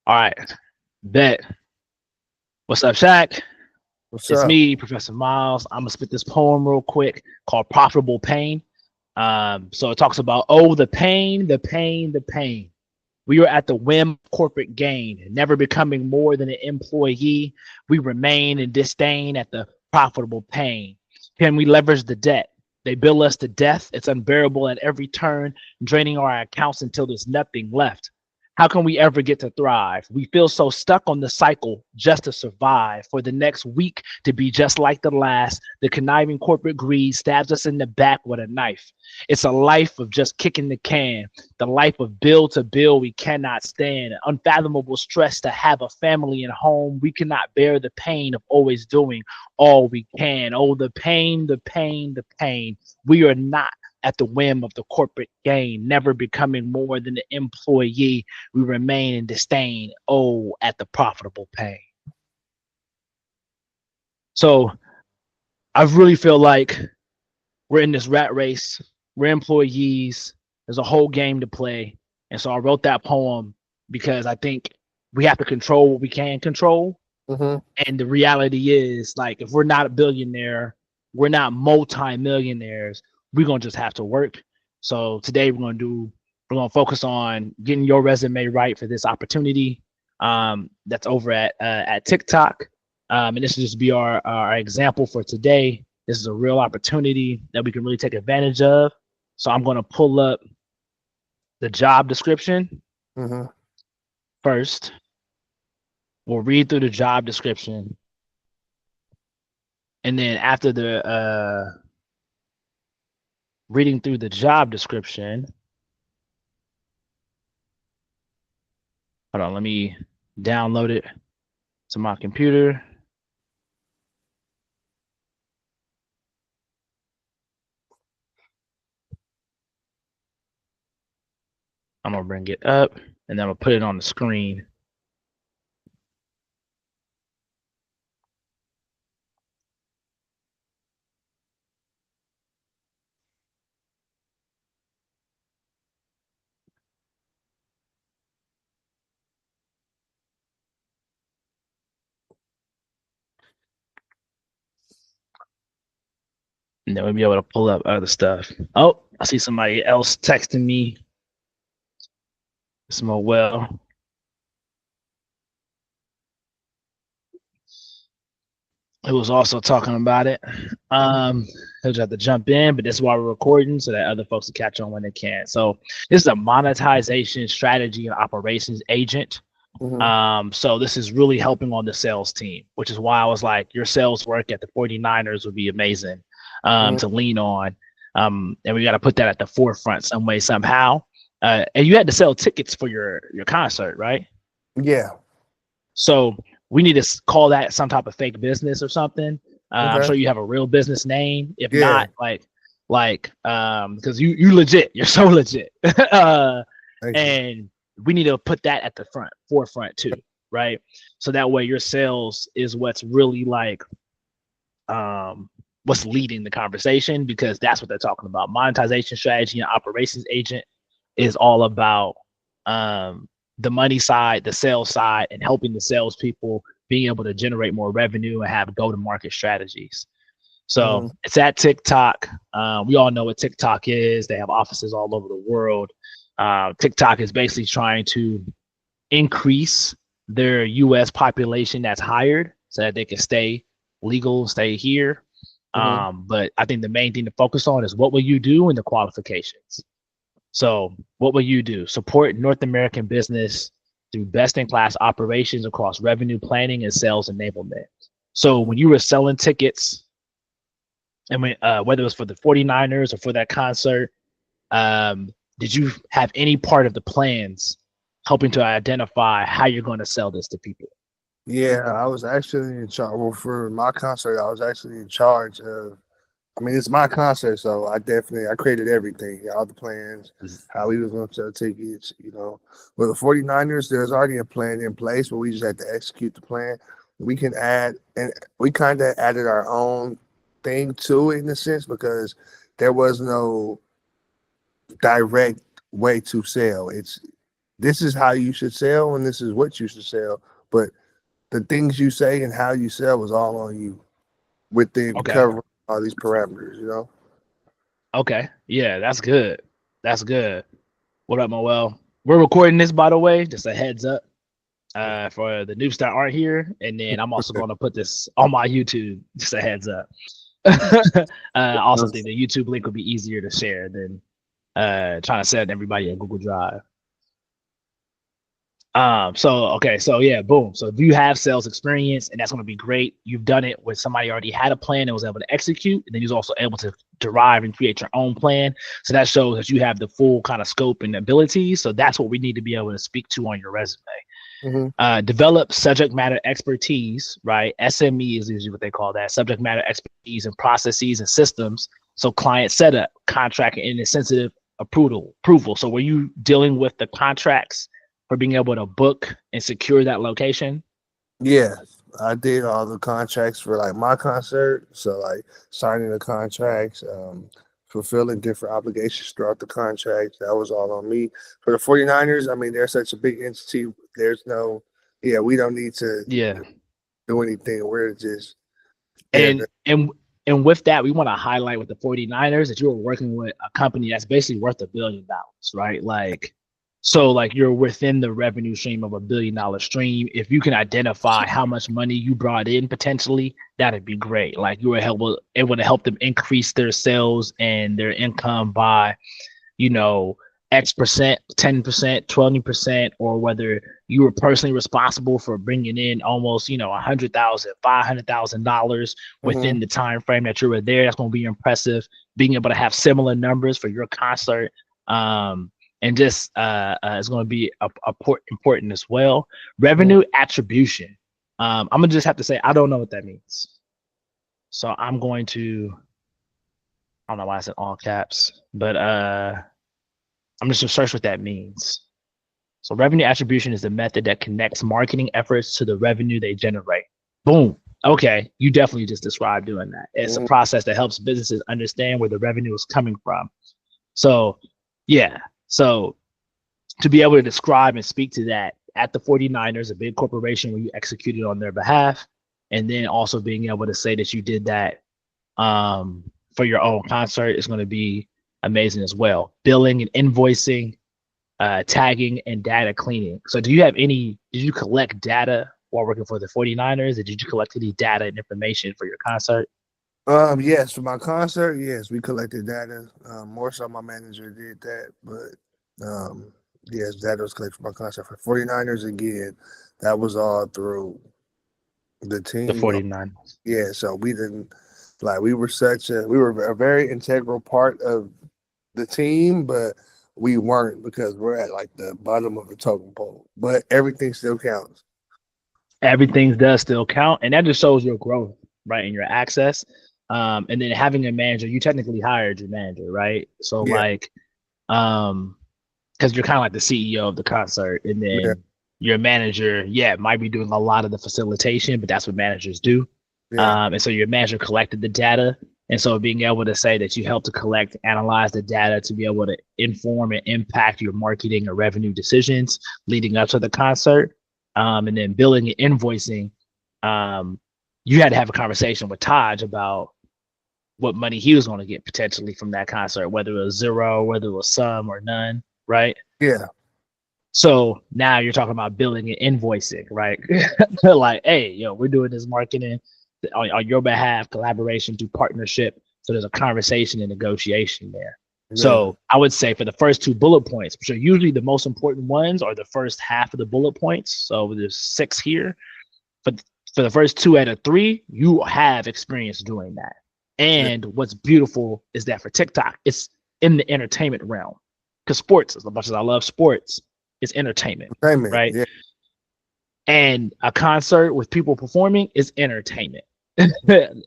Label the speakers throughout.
Speaker 1: All right, bet. What's up, Shaq?
Speaker 2: What's
Speaker 1: It's
Speaker 2: up?
Speaker 1: me, Professor Miles. I'm gonna spit this poem real quick called "Profitable Pain." So it talks about the pain, the pain, the pain. We are at the whim of corporate gain, never becoming more than an employee. We remain in disdain at the profitable pain. Can we leverage the debt? They bill us to death. It's unbearable at every turn, draining our accounts until there's nothing left. How can we ever get to thrive? We feel so stuck on the cycle just to survive. For the next week to be just like the last, the conniving corporate greed stabs us in the back with a knife. It's a life of just kicking the can, the life of bill to bill we cannot stand, unfathomable stress to have a family and home. We cannot bear the pain of always doing all we can. Oh, the pain, the pain, the pain. We are not at the whim of the corporate gain, never becoming more than an employee. We remain in disdain. Oh, at the profitable pain. So I really feel like we're in this rat race. We're employees. There's a whole game to play. And so I wrote that poem because I think we have to control what we can control.
Speaker 2: hmm
Speaker 1: And the reality is, like, if we're not a billionaire, we're not multi-millionaires, we're gonna just have to work. So today we're gonna focus on getting your resume right for this opportunity. That's over at TikTok. And this will just be our example for today. This is a real opportunity that we can really take advantage of. So I'm gonna pull up the job description
Speaker 2: hmm
Speaker 1: first. We'll read through the job description, and then after the reading through the job description, hold on, let me download it to my computer. I'm gonna bring it up and then I'm gonna put it on the screen. And then we'll be able to pull up other stuff. Oh, I see somebody else texting me. Smell well. Who was also talking about it. He'll just have to jump in, but this is why we're recording so that other folks can catch on when they can. So this is a monetization strategy and operations agent.
Speaker 2: hmm
Speaker 1: So this is really helping on the sales team, which is why I was like, your sales work at the 49ers would be amazing
Speaker 2: hmm
Speaker 1: to lean on. And we got to put that at the forefront some way, somehow. And you had to sell tickets for your concert, right?
Speaker 2: Yeah.
Speaker 1: So we need to call that some type of fake business or something. I'm
Speaker 2: Okay.
Speaker 1: sure you have a real business name. If
Speaker 2: Yeah.
Speaker 1: not, because you legit, you're so legit.
Speaker 2: Thank you.
Speaker 1: And we need to put that at the forefront too, right? So that way your sales is what's really like what's leading the conversation, because that's what they're talking about. Monetization strategy and operations agent is all about the money side, the sales side, and helping the salespeople being able to generate more revenue and have go-to-market strategies. So
Speaker 2: hmm
Speaker 1: it's at TikTok. We all know what TikTok is. They have offices all over the world. TikTok is basically trying to increase their US population that's hired so that they can stay legal, stay here.
Speaker 2: hmm
Speaker 1: But I think the main thing to focus on is what will you do and the qualifications. So, what will you do? Support North American business through best in class operations across revenue planning and sales enablement. So,
Speaker 2: hmm
Speaker 1: when you were selling tickets, and whether it was for the 49ers or for that concert, did you have any part of the plans helping to identify how you're going to sell this to people?
Speaker 2: Yeah, I was actually in charge. Well, for my concert, I was actually in charge of. I mean, it's my concert, so I created everything, all the plans, how we was going to sell tickets. With the 49ers, there's already a plan in place, but we just had to execute the plan. We can add, and we kind of added our own thing to it in a sense because there was no direct way to sell. this is how you should sell and this is what you should sell. But the things you say and how you sell was all on you within
Speaker 1: Okay.
Speaker 2: covering all these parameters, you know?
Speaker 1: Okay. Yeah, that's good. That's good. What up, Moel? We're recording this, by the way, just a heads up for the noobs that aren't here. And then I'm also going to put this on my YouTube, just a heads up. I also think the YouTube link would be easier to share than trying to send everybody a Google Drive. So yeah, boom. So if you have sales experience, and that's going to be great. You've done it where somebody already had a plan and was able to execute, and then you're also able to derive and create your own plan. So that shows that you have the full kind of scope and abilities. So that's what we need to be able to speak to on your resume.
Speaker 2: Mm-hmm.
Speaker 1: Develop subject matter expertise, right? SME is usually what they call that, subject matter expertise in processes and systems. So client setup, contract, and incentive approval. So were you dealing with the contracts for being able to book and secure that location?
Speaker 2: Yeah, I did all the contracts for like my concert. So like signing the contracts, fulfilling different obligations throughout the contract. That was all on me. For the 49ers, I mean, they're such a big entity. There's no, we don't need to do anything. We're just
Speaker 1: and with that, we want to highlight with the 49ers that you were working with a company that's basically worth $1 billion, right? So you're within the revenue stream of $1 billion stream. If you can identify how much money you brought in potentially, that'd be great. Like you were able to help them increase their sales and their income by, X percent, 10%, 20%, or whether you were personally responsible for bringing in almost, $100,000, $500,000 within the time frame that you were there. That's going to be impressive. Being able to have similar numbers for your concert. And just is going to be important as well. Revenue attribution. I'm gonna just have to say I don't know what that means. So I'm going to. I don't know why I said all caps, but I'm just gonna search what that means. So revenue attribution is the method that connects marketing efforts to the revenue they generate. Boom. Okay, you definitely just described doing that. It's a process that helps businesses understand where the revenue is coming from. So, yeah. So to be able to describe and speak to that at the 49ers, a big corporation where you executed on their behalf, and then also being able to say that you did that for your own concert is going to be amazing as well. Billing and invoicing, tagging, and data cleaning. So did you collect data while working for the 49ers? Did you collect any data and information for your concert?
Speaker 2: Yes, for my concert, yes, we collected data. More so my manager did that, but yes, data was collected for my concert. For 49ers again, that was all through the team.
Speaker 1: The 49ers.
Speaker 2: Yeah, so we didn't we were a very integral part of the team, but we weren't because we're at like the bottom of the totem pole. But everything still counts.
Speaker 1: Everything does still count, and that just shows your growth, right, and your access. And then having a manager, you technically hired your manager, right? So because you're kind of like the CEO of the concert, and then your manager, might be doing a lot of the facilitation, but that's what managers do. And so your manager collected the data. And so being able to say that you helped to collect, analyze the data to be able to inform and impact your marketing or revenue decisions leading up to the concert. And then billing and invoicing, you had to have a conversation with Taj about what money he was going to get potentially from that concert, whether it was zero, whether it was some or none, right?
Speaker 2: Yeah.
Speaker 1: So now you're talking about billing and invoicing, right? Like, hey, we're doing this marketing on your behalf, collaboration through partnership. So there's a conversation and negotiation there. Yeah. So I would say for the first 2 bullet points, which are usually the most important ones, are the first half of the bullet points. So there's 6 here. But for the first 2 out of 3, you have experience doing that. And what's beautiful is that for TikTok, it's in the entertainment realm. Because sports, as much as I love sports, it's entertainment, right? Yeah. And a concert with people performing is entertainment. And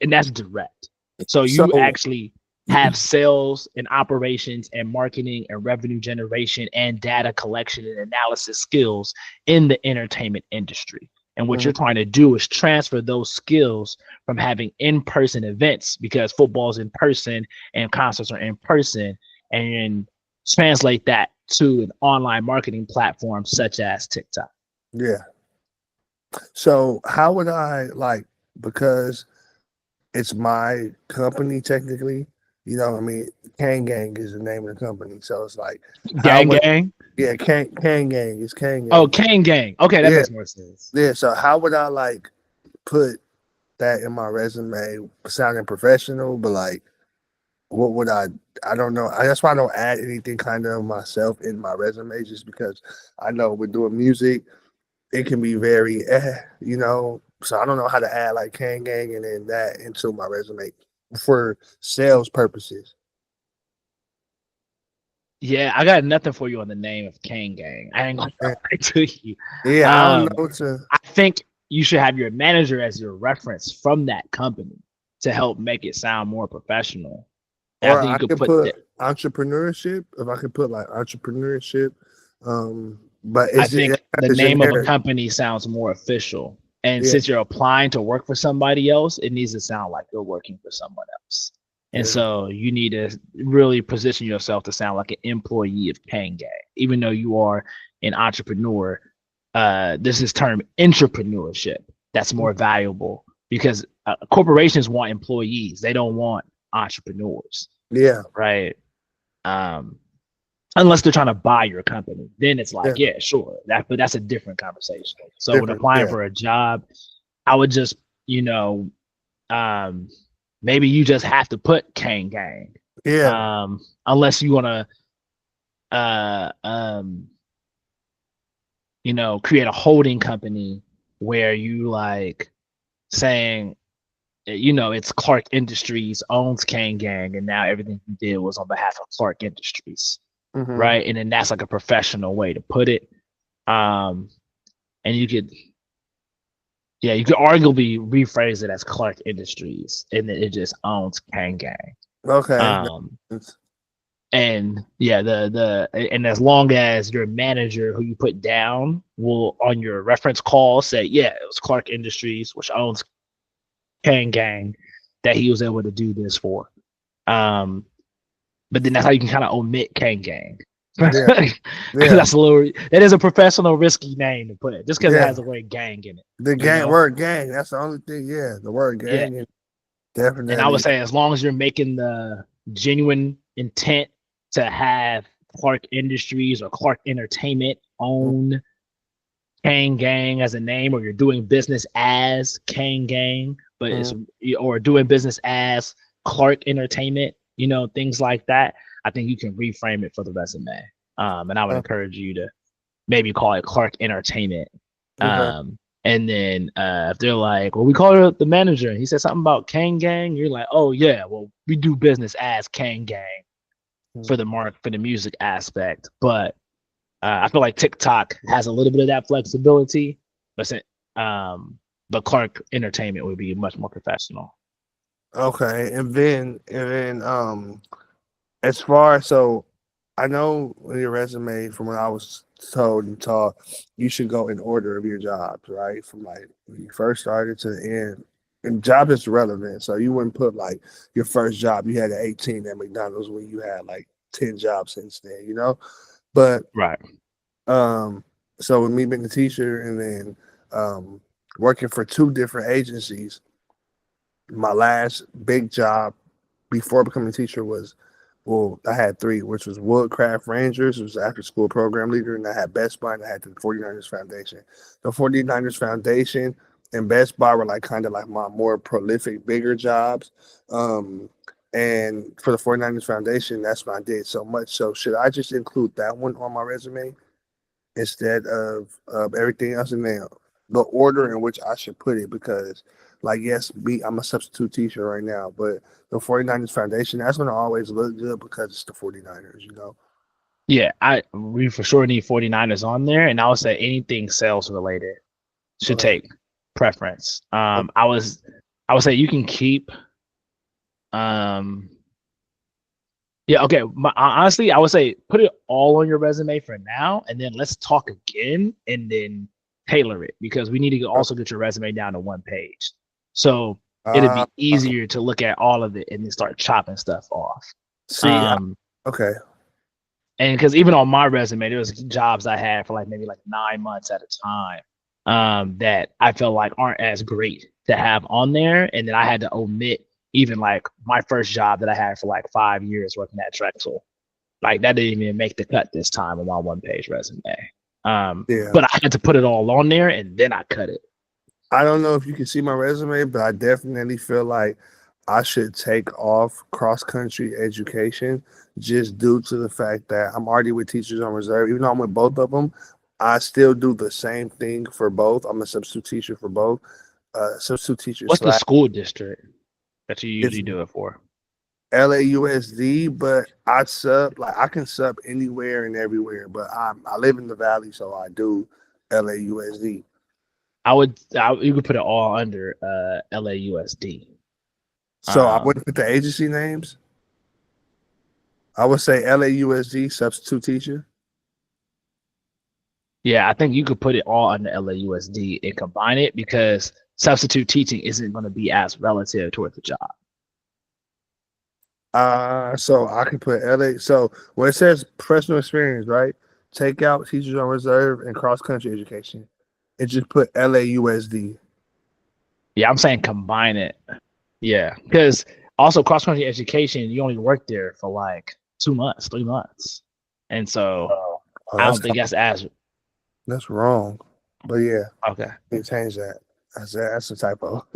Speaker 1: that's direct. So you actually have sales and operations and marketing and revenue generation and data collection and analysis skills in the entertainment industry. And what you're trying to do is transfer those skills from having in-person events, because football's in person and concerts are in person, and translate that to an online marketing platform such as TikTok.
Speaker 2: Yeah. So how would I because it's my company technically, I mean, Kang Gang is the name of the company. So it's like how
Speaker 1: Gang
Speaker 2: would
Speaker 1: gang.
Speaker 2: Kang Gang is Kang
Speaker 1: Oh,
Speaker 2: Gang.
Speaker 1: Kang gang. Okay, that
Speaker 2: Yeah,
Speaker 1: makes more sense.
Speaker 2: yeah. So how would I put that in my resume sounding professional, but what would I don't know. That's why I don't add anything kind of myself in my resume, just because I know with doing music, it can be very, So I don't know how to add Kang Gang and then that into my resume for sales purposes.
Speaker 1: Yeah, I got nothing for you on the name of Kang gang. I ain't gonna
Speaker 2: Yeah,
Speaker 1: lie to you.
Speaker 2: yeah, I don't
Speaker 1: Um,
Speaker 2: know to.
Speaker 1: I think you should have your manager as your reference from that company to help make it sound more professional. And I
Speaker 2: Or
Speaker 1: think you
Speaker 2: I
Speaker 1: could
Speaker 2: could
Speaker 1: put that.
Speaker 2: put entrepreneurship. If I could put entrepreneurship, but
Speaker 1: I
Speaker 2: it's
Speaker 1: think the
Speaker 2: a
Speaker 1: name of a
Speaker 2: generic.
Speaker 1: company sounds more official. And
Speaker 2: Yeah,
Speaker 1: since you're applying to work for somebody else, it needs to sound like you're working for someone else. And
Speaker 2: yeah,
Speaker 1: so you need to really position yourself to sound like an employee of Kang, even though you are an entrepreneur. This is term entrepreneurship. That's more valuable because corporations want employees. They don't want entrepreneurs,
Speaker 2: yeah,
Speaker 1: right? Um, unless they're trying to buy your company, then it's like,
Speaker 2: yeah.
Speaker 1: yeah, sure. But that's a different conversation. So when
Speaker 2: Different.
Speaker 1: applying
Speaker 2: Yeah,
Speaker 1: for a job, I would just, you know, um, maybe you just have to put Kang Gang,
Speaker 2: yeah,
Speaker 1: unless you want to, uh, um, create a holding company where you like saying, it's Clark Industries owns Kang Gang, and now everything you did was on behalf of Clark Industries,
Speaker 2: hmm,
Speaker 1: right? And then that's like a professional way to put it. Um, and you could arguably rephrase it as Clark Industries, and then it just owns Kang Gang.
Speaker 2: okay.
Speaker 1: Um, and yeah, and as long as your manager who you put down will on your reference call say, yeah, it was Clark Industries, which owns Kang Gang, that he was able to do this for. Um, but then that's how you can kind of omit Kang Gang.
Speaker 2: Yeah, yeah,
Speaker 1: That's a little. That is a professional, risky name to put it, just because it
Speaker 2: yeah.
Speaker 1: has the word gang in it.
Speaker 2: The
Speaker 1: You
Speaker 2: gang
Speaker 1: know,
Speaker 2: word gang. That's the only thing. Yeah, the word
Speaker 1: yeah.
Speaker 2: gang. And
Speaker 1: And I would
Speaker 2: definitely.
Speaker 1: say as long as you're making the genuine intent to have Clark Industries or Clark Entertainment own Kang Gang as a name, or you're doing business as Kang Gang, but it's
Speaker 2: Mhm.
Speaker 1: or doing business as Clark Entertainment, things like that. I think you can reframe it for the resume. And I would encourage you to maybe call it Clark Entertainment.
Speaker 2: Okay.
Speaker 1: And then if they're like, well, we call it the manager, and he said something about Kang Gang, you're like, oh yeah, well, we do business as Kang Gang for the music aspect. But I feel like TikTok has a little bit of that flexibility, but but Clark Entertainment would be much more professional.
Speaker 2: Okay. And then as far so I know in your resume from when I was told and taught, you should go in order of your jobs, right? From when you first started to the end. And job is relevant. So you wouldn't put your first job you had at 18 at McDonald's when you had 10 jobs since then. But
Speaker 1: Right.
Speaker 2: um so with me being a teacher and then working for two different agencies, my last big job before becoming a teacher was, well, I had three, which was Woodcraft Rangers, it was after school program leader, and I had Best Buy, and I had the 49ers Foundation. The 49ers Foundation and Best Buy were kind of like my more prolific, bigger jobs. Um, and for the 49ers Foundation, that's what I did so much. So should I just include that one on my resume instead of everything else? And then the order in which I should put it, because yes, I'm a substitute teacher right now, but the 49ers Foundation, that's going to always look good because it's the 49ers.
Speaker 1: Yeah, we for sure need 49ers on there, and I would say anything sales related should
Speaker 2: Okay.
Speaker 1: take preference. I would say you can keep yeah, okay. Honestly, I would say put it all on your resume for now, and then let's talk again, and then tailor it, because we need to also get your resume down to one page. So it'd
Speaker 2: Uh,
Speaker 1: be easier to look at all of it and then start chopping stuff off.
Speaker 2: see,
Speaker 1: Um,
Speaker 2: okay.
Speaker 1: And because even on my resume, there was jobs I had for like maybe like 9 months at a time, that I felt like aren't as great to have on there. And then I had to omit even like my first job that I had for like 5 years working at Drexel. Like that didn't even make the cut this time on my one-page resume.
Speaker 2: Yeah.
Speaker 1: But I had to put it all on there and then I cut it.
Speaker 2: I don't know if you can see my resume, but I definitely feel like I should take off cross country education just due to the fact that I'm already with Teachers on Reserve. Even though I'm with both of them, I still do the same thing for both. I'm a substitute teacher for both. Substitute teacher
Speaker 1: What's the
Speaker 2: slash
Speaker 1: school district that you
Speaker 2: it's
Speaker 1: usually do it for?
Speaker 2: LAUSD, but I can sub anywhere and everywhere. But I live in the valley, so I do LAUSD.
Speaker 1: You could put it all under LAUSD.
Speaker 2: So I wouldn't put the agency names. I would say LAUSD substitute teacher.
Speaker 1: Yeah, I think you could put it all under LAUSD and combine it because substitute teaching isn't going to be as relative towards the job.
Speaker 2: So I can put LA. So when it says professional experience, right? Take out Teachers on Reserve and cross country education, and just put LAUSD.
Speaker 1: Yeah, I'm saying combine it. Yeah, because also cross country education, you only work there for like 2 months, 3 months, and so
Speaker 2: Oh,
Speaker 1: I don't think that's as
Speaker 2: that's wrong. But yeah,
Speaker 1: okay.
Speaker 2: you change that. That's a typo.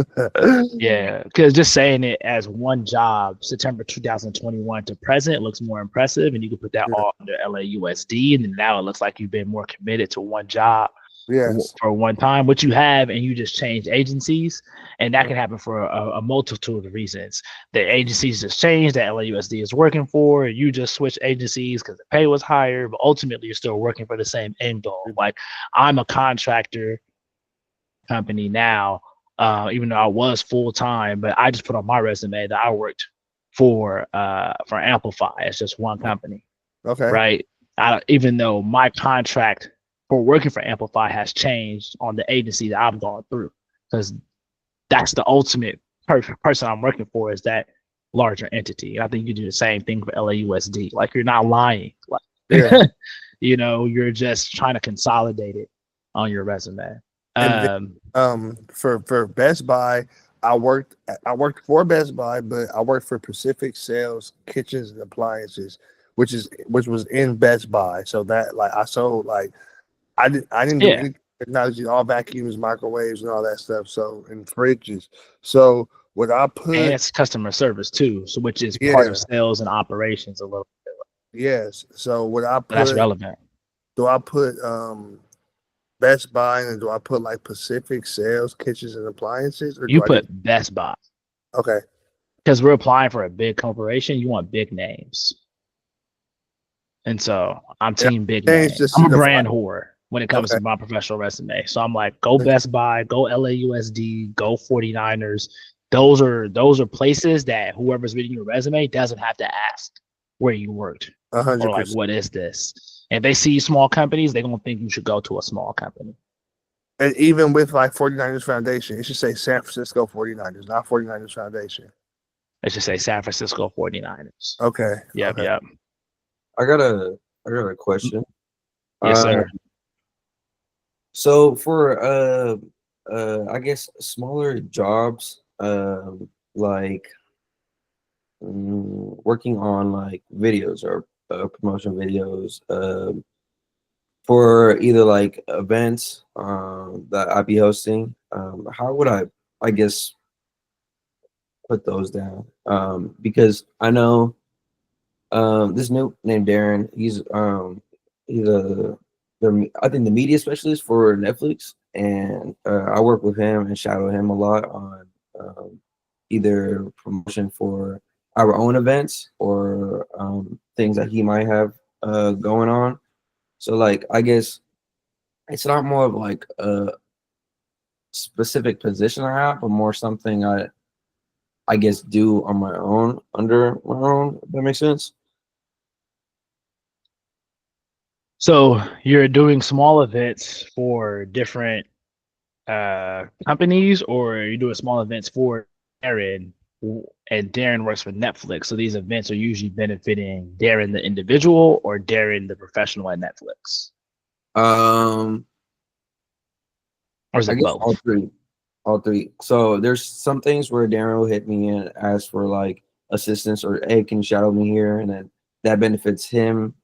Speaker 1: Yeah, because just saying it as one job, September 2021 to present, looks more impressive, and you can put that
Speaker 2: Yeah.
Speaker 1: all under LAUSD, and then now it looks like you've been more committed to one job
Speaker 2: Yes.
Speaker 1: for one time, which you have, and you just change agencies, and that can happen for a multitude of reasons. The agencies just changed that LAUSD is working for, you just switch agencies because the pay was higher, but ultimately you're still working for the same end goal. Like I'm a contractor company now, even though I was full time, but I just put on my resume that I worked for Amplify. It's just one company,
Speaker 2: Okay.
Speaker 1: right? Even though my contract for working for Amplify has changed on the agency that I've gone through, because that's the ultimate person I'm working for is that larger entity. I think you do the same thing for LAUSD. Like you're not lying. Like,
Speaker 2: Yeah.
Speaker 1: you're just trying to consolidate it on your resume.
Speaker 2: And for Best Buy, I worked for Best Buy, but I worked for Pacific Sales Kitchens and Appliances, which was in Best Buy. So that like I sold like I didn't do
Speaker 1: Yeah,
Speaker 2: any technology, all vacuums, microwaves, and all that stuff. So and fridges. So what I
Speaker 1: and
Speaker 2: put
Speaker 1: it's customer service too, so which is part of
Speaker 2: yeah,
Speaker 1: sales and operations a little.
Speaker 2: yes. So what I
Speaker 1: But that's
Speaker 2: put
Speaker 1: relevant.
Speaker 2: do I put Best Buy and do I put like Pacific Sales Kitchens and Appliances or
Speaker 1: You
Speaker 2: do I
Speaker 1: put
Speaker 2: just
Speaker 1: Best Buy
Speaker 2: okay.
Speaker 1: because we're applying for a big corporation. You want big names, and so I'm
Speaker 2: Yeah,
Speaker 1: team big
Speaker 2: change
Speaker 1: name.
Speaker 2: the
Speaker 1: I'm a
Speaker 2: certified.
Speaker 1: brand whore when it comes
Speaker 2: Okay.
Speaker 1: to my professional resume. So I'm like, go Best Buy, go LAUSD, go 49ers. Those are places that whoever's reading your resume doesn't have to ask where you worked or like
Speaker 2: 100%.
Speaker 1: what is this. And if they see small companies, they're gonna think you should go to a small company.
Speaker 2: And even with like 49ers Foundation, it should say San Francisco 49ers, not 49ers Foundation.
Speaker 1: Let's just say San Francisco 49ers.
Speaker 2: Okay.
Speaker 1: Yep,
Speaker 2: Okay.
Speaker 1: yep.
Speaker 3: I got a question.
Speaker 1: Yes,
Speaker 3: Uh,
Speaker 1: sir.
Speaker 3: so for I guess smaller jobs, like working on like videos or promotion videos, for either like events that I'd be hosting, how would I guess put those down? Because I know this new named Darren. He's I think the media specialist for Netflix, and I work with him and shadow him a lot on either promotion for our own events or things that he might have going on. So like I guess it's not more of like a specific position I have, but more something I guess do on my own under my own. If that makes sense.
Speaker 1: So you're doing small events for different companies, or you doing small events for Aaron? and Darren works for Netflix. So these events are usually benefiting Darren the individual or Darren the professional at Netflix,
Speaker 3: Um,
Speaker 1: or is
Speaker 3: I
Speaker 1: it
Speaker 3: guess all
Speaker 1: both?
Speaker 3: three, all three. So there's some things where Darren will hit me and ask for like assistance or hey, can you shadow me here, and then that benefits him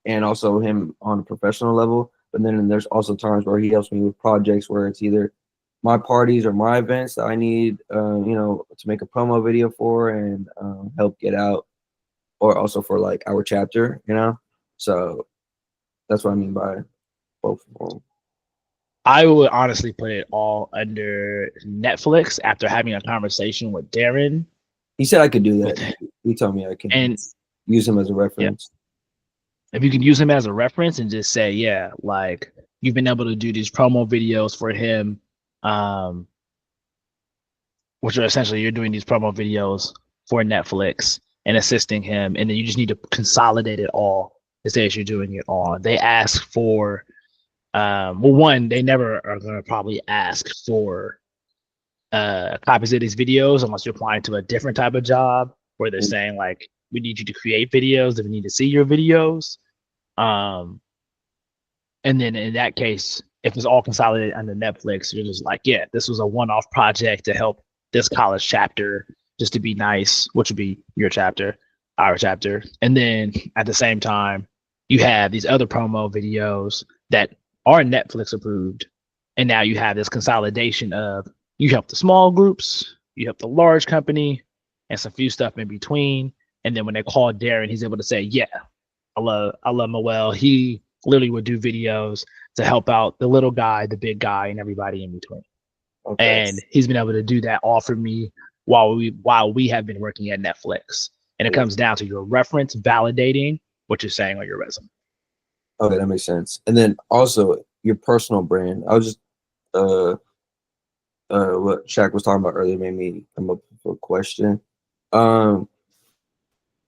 Speaker 3: and also him on a professional level. But then there's also times where he helps me with projects where it's either my parties or my events that I need, to make a promo video for and help get out, or also for like our chapter. So that's what I mean by both of them.
Speaker 1: I would honestly put it all under Netflix after having a conversation with Darren.
Speaker 3: He said I could do
Speaker 1: With
Speaker 3: that. He told me I can
Speaker 1: and
Speaker 3: use him as a
Speaker 1: yeah,
Speaker 3: reference.
Speaker 1: if you can use him as a reference and just say, yeah, like you've been able to do these promo videos for him, um, which are essentially you're doing these promo videos for Netflix and assisting him, and then you just need to consolidate it all to say that you're doing it all. They ask for, well, one, they never are going to probably ask for copies of these videos unless you're applying to a different type of job where they're saying like, we need you to create videos if we need to see your videos. Um, and then in that case, if it's all consolidated under Netflix, you're just like, yeah, this was a one-off project to help this college chapter, just to be nice, which would be your chapter, our chapter. And then at the same time, you have these other promo videos that are Netflix approved. And now you have this consolidation of you help the small groups, you help the large company, and some few stuff in between. And then when they call Darren, he's able to say, yeah, I love Moel. He literally would do videos to help out the little guy, the big guy, and everybody in between.
Speaker 3: Okay.
Speaker 1: And he's been able to do that all for me while we have been working at Netflix. And it comes down to your reference validating what you're saying on your resume.
Speaker 3: Okay, that makes sense. And then also your personal brand. I was just what Shaq was talking about earlier made me come up with a question.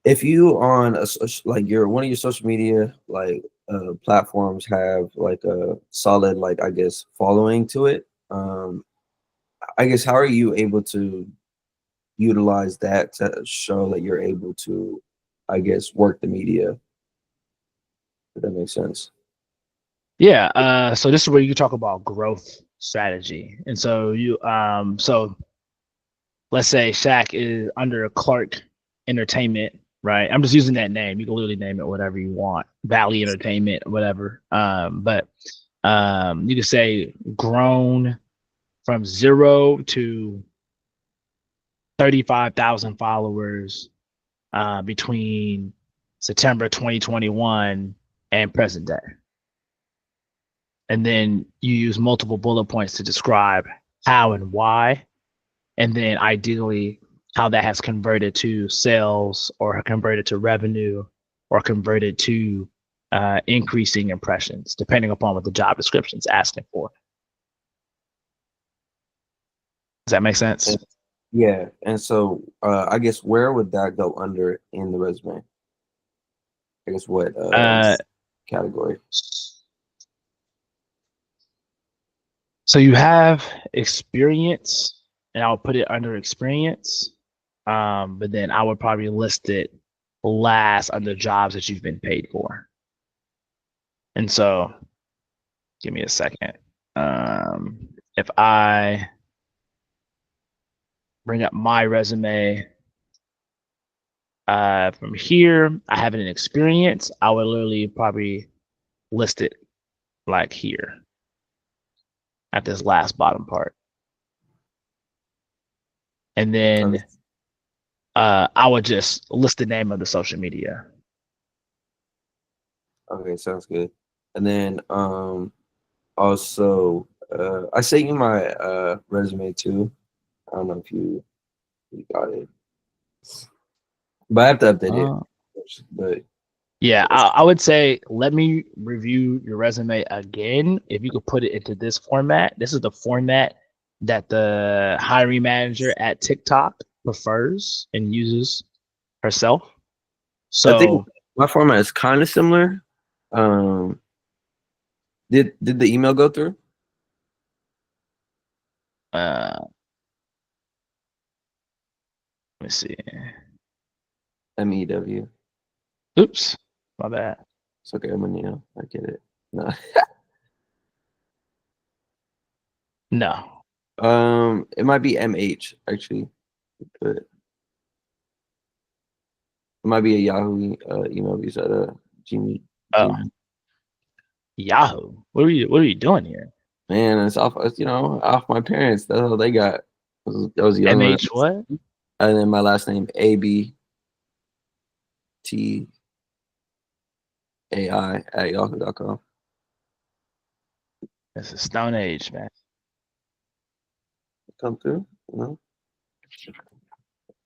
Speaker 3: If you on like your one of your social media like platforms have like a solid like I guess following to it, I guess how are you able to utilize that to show that you're able to, I guess, work the media? If that makes sense.
Speaker 1: Yeah. So this is where you talk about growth strategy. And so let's say Shaq is under Clark Entertainment, right? I'm just using that name. You can literally name it whatever you want, Valley Entertainment, whatever. But you could say grown from 0 to 35,000 followers between September 2021 and present day. And then you use multiple bullet points to describe how and why, and then ideally how that has converted to sales or converted to revenue or converted to increasing impressions, depending upon what the job description is asking for. Does that make sense?
Speaker 3: Yeah, and so I guess where would that go under in the resume? I guess what category?
Speaker 1: So you have experience, and I'll put it under experience. But then I would probably list it last under jobs that you've been paid for. And so, give me a second. If I bring up my resume from here, I have an experience. I would literally probably list it like here at this last bottom part. And then I would just list the name of the social media.
Speaker 3: Okay, sounds good. And then also I sent you my resume too. I don't know if you got it, but I have to update it. But
Speaker 1: yeah, I would say let me review your resume again. If you could put it into this format, this is the format that the hiring manager at TikTok prefers and uses herself.
Speaker 3: I think
Speaker 1: So
Speaker 3: my format is kind of similar. Did the email go through?
Speaker 1: uh Let me see.
Speaker 3: MEW.
Speaker 1: Oops, my bad.
Speaker 3: It's okay, I'm a Neo. I get it. No.
Speaker 1: No.
Speaker 3: It might be MH actually, but it might be a Yahoo email because at Gmail.
Speaker 1: Oh, Yahoo. What are you doing here?
Speaker 3: Man, it's off. Off my parents. That's all they got. I was young,
Speaker 1: MH what?
Speaker 3: and then my last name ABTAI at yahoo.com.
Speaker 1: This is Stone Age, man.
Speaker 3: Come through, no.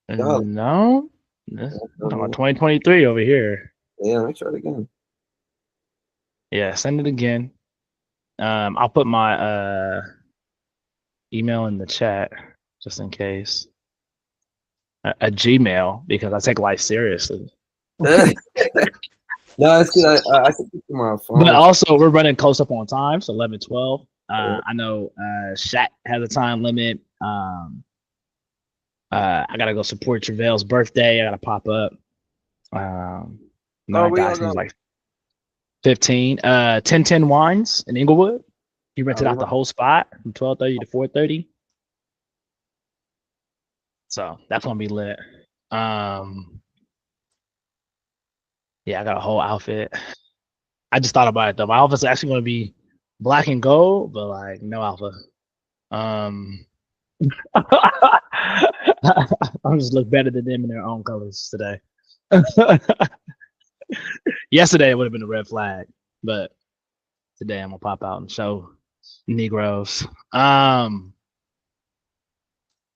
Speaker 1: No, this, I'm talking about 2023 over here.
Speaker 3: Yeah, let me try it again.
Speaker 1: Yeah, send it again. I'll put my email in the chat just in case. A Gmail because I take life seriously.
Speaker 3: No, it's good. I can keep my phone.
Speaker 1: But also, we're running close up on time, so 11:12. I know Shaq has a time limit. I gotta go support Trevel's birthday. I gotta pop up. My guy's name's like 15. 1010 Wines in Inglewood. He rented out the whole spot from 12:30 to 4:30. So that's gonna be lit. Yeah, I got a whole outfit. I just thought about it though. My outfit's actually gonna be black and gold, but like no alpha. I'm just look better than them in their own colors today. Yesterday it would have been a red flag, but today I'm gonna pop out and show Negroes.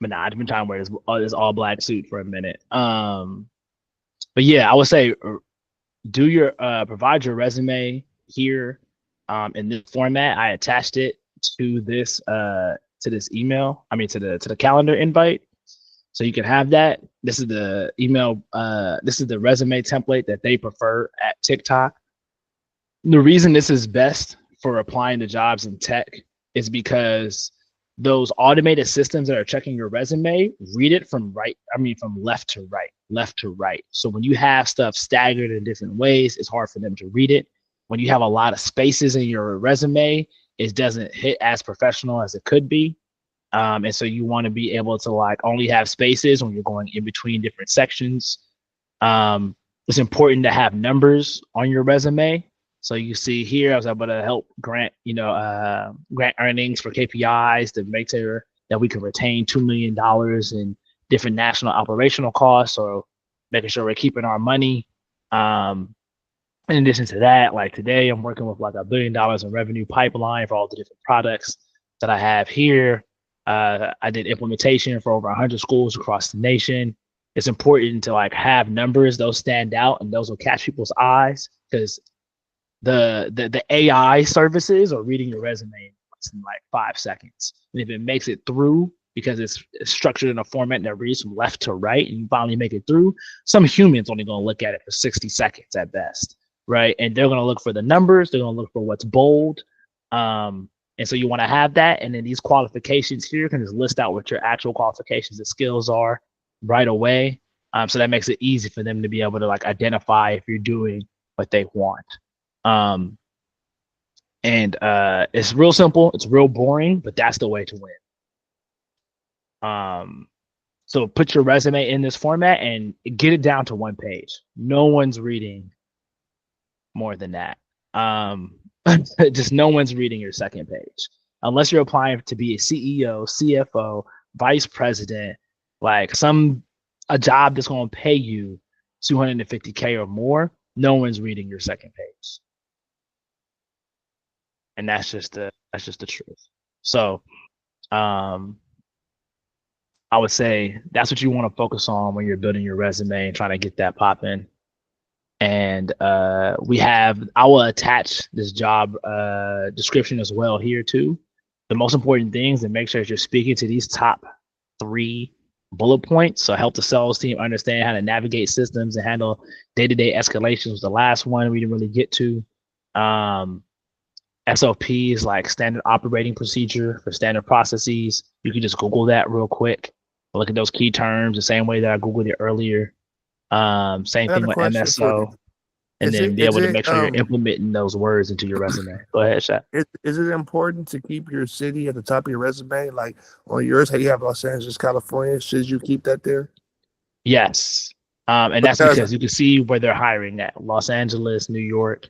Speaker 1: But nah, I've been trying to wear this all black suit for a minute. But yeah, I would say do your provide your resume here in this format. I attached it to this email. I mean to the calendar invite. So you can have that. This is the email, this is the resume template that they prefer at TikTok. The reason this is best for applying to jobs in tech is because those automated systems that are checking your resume read it from left to right. So when you have stuff staggered in different ways, it's hard for them to read it. When you have a lot of spaces in your resume, it doesn't hit as professional as it could be. And so you want to be able to like only have spaces when you're going in between different sections. It's important to have numbers on your resume. So you see here, I was able to help grant earnings for KPIs to make sure that we can retain $2 million in different national operational costs, or making sure we're keeping our money. In addition to that, like today, I'm working with like $1 billion in revenue pipeline for all the different products that I have here. I did implementation for over 100 schools across the nation. It's important to like have numbers; those stand out, and those will catch people's eyes because the AI services are reading your resume in like 5 seconds, and if it makes it through because it's structured in a format that reads from left to right, and you finally make it through, some humans only going to look at it for 60 seconds at best, right? And they're going to look for the numbers. They're going to look for what's bold. And so you want to have that. And then these qualifications here can just list out what your actual qualifications and skills are right away. So that makes it easy for them to be able to like identify if you're doing what they want. It's real simple. It's real boring, but that's the way to win. So put your resume in this format and get it down to 1 page. No one's reading more than that. Just no one's reading your second page unless you're applying to be a CEO, CFO, vice president, like a job that's going to pay you $250K or more. No one's reading your second page, and that's just the truth. So, I would say that's what you want to focus on when you're building your resume and trying to get that popping. And I will attach this job description as well here too. The most important things, and make sure that you're speaking to these top 3 bullet points. So help the sales team understand how to navigate systems and handle day-to-day escalations was the last one we didn't really get to. SOP is like standard operating procedure for standard processes. You can just Google that real quick. Look at those key terms the same way that I Googled it earlier. Same
Speaker 2: I got
Speaker 1: thing
Speaker 2: a
Speaker 1: with
Speaker 2: question for you.
Speaker 1: MSO, and then be
Speaker 2: Is
Speaker 1: able to
Speaker 2: it
Speaker 1: make sure you're implementing those words into your resume. Go ahead, Shaq.
Speaker 2: is it important to keep your city at the top of your resume? Like on yours, how you have Los Angeles, California, should you keep that there?
Speaker 1: Yes. And that's
Speaker 2: Because
Speaker 1: because you can see where they're hiring at Los Angeles, New York.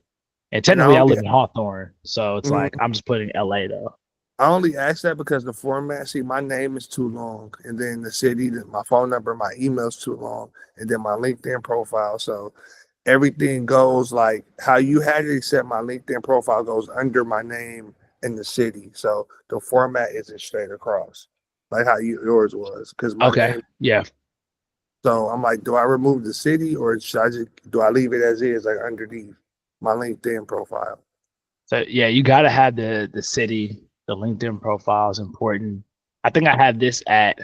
Speaker 1: And
Speaker 2: and
Speaker 1: technically, I live in Hawthorne. So it's like
Speaker 2: mhm.
Speaker 1: I'm just putting LA though.
Speaker 2: I only ask that because the format, see, my name is too long, and then the city, my phone number, my email's too long, and then my LinkedIn profile. So everything goes like how you had it, except my LinkedIn profile goes under my name in the city. So the format isn't straight across, like how yours was, because my
Speaker 1: Okay.
Speaker 2: name.
Speaker 1: Yeah.
Speaker 2: So I'm like, do I remove the city or should I just do I leave it as is, like underneath my LinkedIn profile?
Speaker 1: So yeah, you gotta have the city, the LinkedIn profile is important. I think I have this at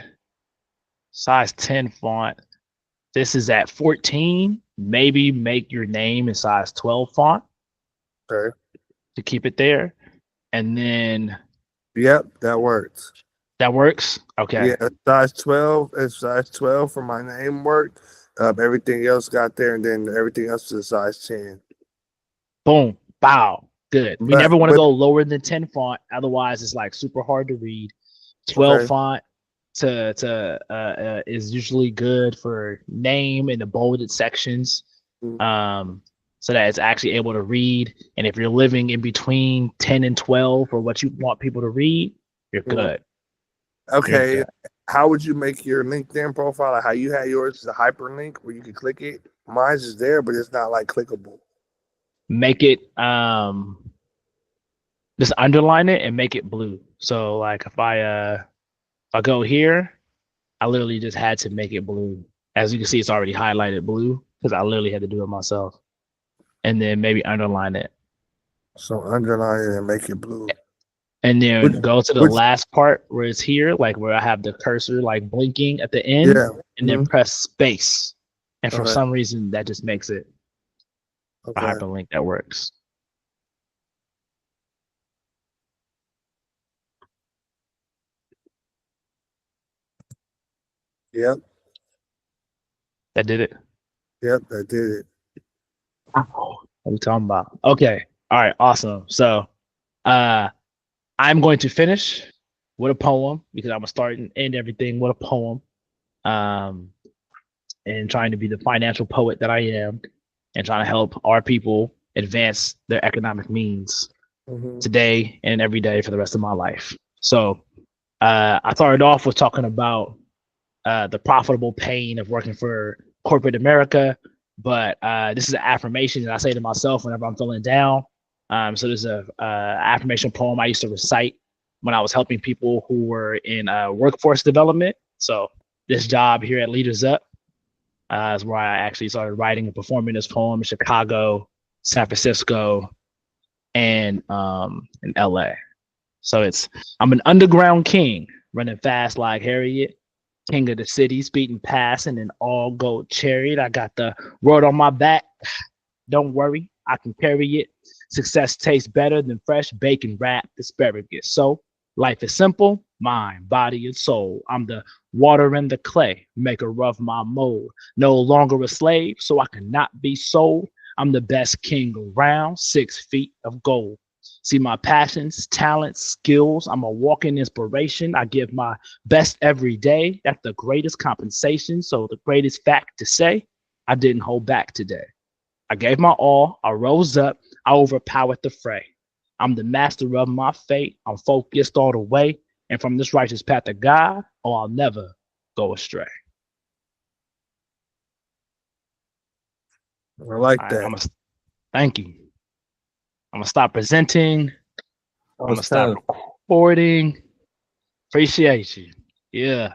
Speaker 1: size 10 font. This is at 14. Maybe make your name in size 12 font
Speaker 2: Okay.
Speaker 1: to keep it there. And then
Speaker 2: Yep, that works.
Speaker 1: that works. Okay.
Speaker 2: Yeah, size 12 and size 12 for my name worked. Everything else got there, and then everything else is a size 10.
Speaker 1: Boom. Bow. Good. We
Speaker 2: But
Speaker 1: never want to
Speaker 2: but
Speaker 1: go lower than 10 font. Otherwise, it's like super hard to read. 12
Speaker 2: okay.
Speaker 1: font to is usually good for name and the bolded sections.
Speaker 2: Mm,
Speaker 1: So that it's actually able to read. And if you're living in between 10 and 12 for what you want people to read, you're
Speaker 2: mm.
Speaker 1: good. You're
Speaker 2: Okay.
Speaker 1: good.
Speaker 2: How would you make your LinkedIn profile? Like how you had yours is a hyperlink where you can click it. Mine's is there, but it's not like clickable.
Speaker 1: Make it just underline it and make it blue. So like if I go here, I literally just had to make it blue. As you can see, it's already highlighted blue because I literally had to do it myself. And then maybe underline it.
Speaker 2: So underline it and make it blue.
Speaker 1: And
Speaker 2: Which,
Speaker 1: then go to the
Speaker 2: which
Speaker 1: last part where it's here, like where I have the cursor like blinking at the end,
Speaker 2: yeah.
Speaker 1: and then
Speaker 2: Mhm.
Speaker 1: press space. And for
Speaker 2: Okay.
Speaker 1: some reason, that just makes it a
Speaker 2: Okay.
Speaker 1: hyperlink that works.
Speaker 2: Yep.
Speaker 1: That did it.
Speaker 2: Yep. That did it.
Speaker 1: What are we talking about? Okay. All right. Awesome. So uh I'm going to finish with a poem because I'm gonna start and end everything with a poem. Um and trying to be the financial poet that I am and trying to help our people advance their economic means
Speaker 2: Hmm.
Speaker 1: today and every day for the rest of my life. So I started off with talking about the profitable pain of working for corporate America, but this is an affirmation that I say to myself whenever I'm feeling down. So there's a affirmation poem I used to recite when I was helping people who were in workforce development. So this job here at Leaders Up is where I actually started writing and performing this poem in Chicago, San Francisco, and in LA. So it's I'm an underground king running fast like Harriet, king of the city, speeding past in an all gold chariot. I got the world on my back. Don't worry, I can carry it. Success tastes better than fresh bacon wrapped asparagus. So life is simple, mind, body, and soul. I'm the water and the clay, maker of my mold. No longer a slave, so I cannot be sold. I'm the best king around, 6 feet of gold. See my passions, talents, skills. I'm a walking inspiration. I give my best every day. That's the greatest compensation. So the greatest fact to say, I didn't hold back today. I gave my all. I rose up. I overpowered the fray. I'm the master of my fate. I'm focused all the way. And from this righteous path of God, oh, I'll never go astray.
Speaker 2: I like
Speaker 1: All right,
Speaker 2: that.
Speaker 1: thank you. I'm gonna stop presenting.
Speaker 3: That
Speaker 1: I'm gonna
Speaker 3: was
Speaker 1: stop
Speaker 3: tough.
Speaker 1: recording. Appreciate you. Yeah.